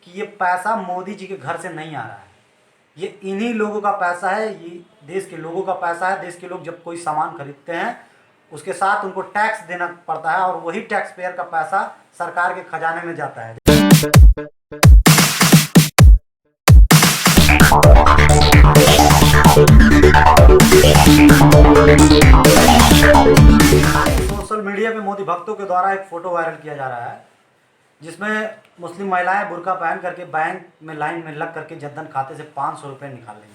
कि ये पैसा मोदी जी के घर से नहीं आ रहा है, ये इन्हीं लोगों का पैसा है, ये देश के लोगों का पैसा है। देश के लोग जब कोई सामान खरीदते हैं उसके साथ उनको टैक्स देना पड़ता है और वही टैक्स पेयर का पैसा सरकार के खजाने में जाता है। सोशल मीडिया पे मोदी भक्तों के द्वारा एक फोटो वायरल किया जा रहा है जिसमें मुस्लिम महिलाएं बुर्का पहन करके बैंक में लाइन में लग करके जनधन खाते से 500 रुपये निकाल रही हैं।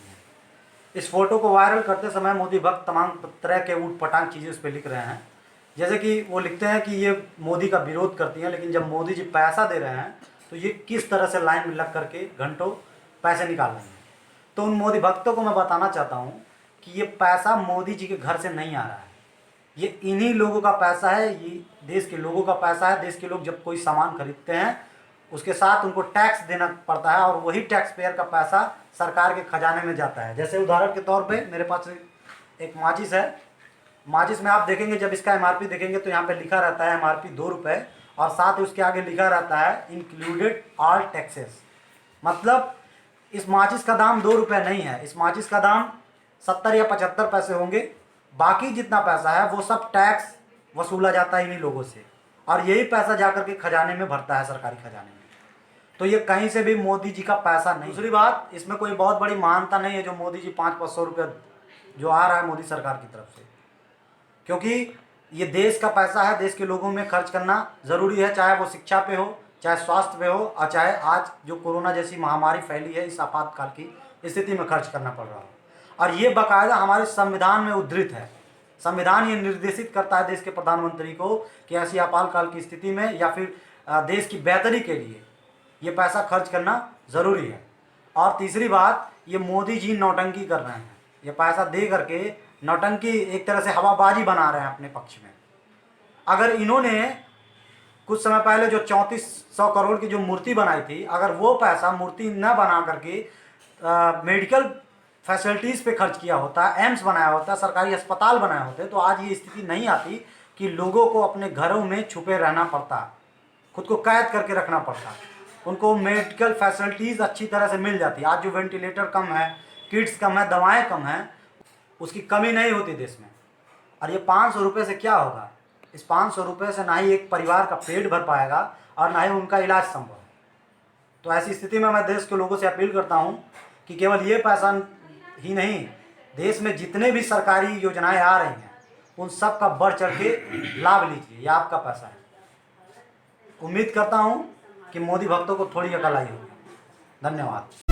इस फोटो को वायरल करते समय मोदी भक्त तमाम तरह के ऊट पटांग चीज़ें उस पर लिख रहे हैं। जैसे कि वो लिखते हैं कि ये मोदी का विरोध करती हैं, लेकिन जब मोदी जी पैसा दे रहे हैं तो ये किस तरह से लाइन में लग करके घंटों पैसे निकाल रहे हैं। तो उन मोदी भक्तों को मैं बताना चाहता हूँ कि ये पैसा मोदी जी के घर से नहीं आ रहा है, ये इन्हीं लोगों का पैसा है, ये देश के लोगों का पैसा है। देश के लोग जब कोई सामान खरीदते हैं उसके साथ उनको टैक्स देना पड़ता है और वही टैक्स पेयर का पैसा सरकार के खजाने में जाता है। जैसे उदाहरण के तौर पे मेरे पास एक माचिस है, माचिस में आप देखेंगे जब इसका MRP देखेंगे तो यहाँ पे लिखा रहता है MRP 2 रुपये और साथ ही उसके आगे लिखा रहता है इंक्लूडेड ऑल टैक्सेस। मतलब इस माचिस का दाम 2 रुपये नहीं है, इस माचिस का दाम 70 या 75 पैसे होंगे। बाकी जितना पैसा है वो सब टैक्स वसूला जाता है इन्हीं लोगों से और यही पैसा जाकर के खजाने में भरता है, सरकारी खजाने में। तो ये कहीं से भी मोदी जी का पैसा नहीं। दूसरी बात, इसमें कोई बहुत बड़ी महानता नहीं है जो मोदी जी 500-500 रुपये जो आ रहा है मोदी सरकार की तरफ से, क्योंकि ये देश का पैसा है, देश के लोगों में खर्च करना ज़रूरी है, चाहे वो शिक्षा पे हो, चाहे स्वास्थ्य पे हो और चाहे आज जो कोरोना जैसी महामारी फैली है इस आपातकाल की स्थिति में खर्च करना पड़ रहा हो। और ये बाकायदा हमारे संविधान में उद्धृत है। संविधान ये निर्देशित करता है देश के प्रधानमंत्री को कि ऐसी आपातकाल की स्थिति में या फिर देश की बेहतरी के लिए ये पैसा खर्च करना ज़रूरी है। और तीसरी बात, ये मोदी जी नौटंकी कर रहे हैं, ये पैसा दे करके नौटंकी एक तरह से हवाबाजी बना रहे हैं अपने पक्ष में। अगर इन्होंने कुछ समय पहले जो 3400 करोड़ की जो मूर्ति बनाई थी, अगर वो पैसा मूर्ति न बना करके मेडिकल फैसिलिटीज़ पे खर्च किया होता, एम्स बनाया होता, सरकारी अस्पताल बनाए होते, तो आज ये स्थिति नहीं आती कि लोगों को अपने घरों में छुपे रहना पड़ता, खुद को कैद करके रखना पड़ता, उनको मेडिकल फैसिलिटीज़ अच्छी तरह से मिल जाती। आज जो वेंटिलेटर कम है, किट्स कम है, दवाएं कम हैं, उसकी कमी नहीं होती देश में। और ये 500 रुपये से क्या होगा? इस 500 रुपये से ना ही एक परिवार का पेट भर पाएगा और ना ही उनका इलाज संभव है। तो ऐसी स्थिति में मैं देश के लोगों से अपील करता हूँ कि केवल ये पैसा ही नहीं, देश में जितने भी सरकारी योजनाएं आ रही हैं उन सब का बढ़ चढ़ के लाभ लीजिए, ये आपका पैसा है। उम्मीद करता हूँ कि मोदी भक्तों को थोड़ी अकल आई होगी। धन्यवाद।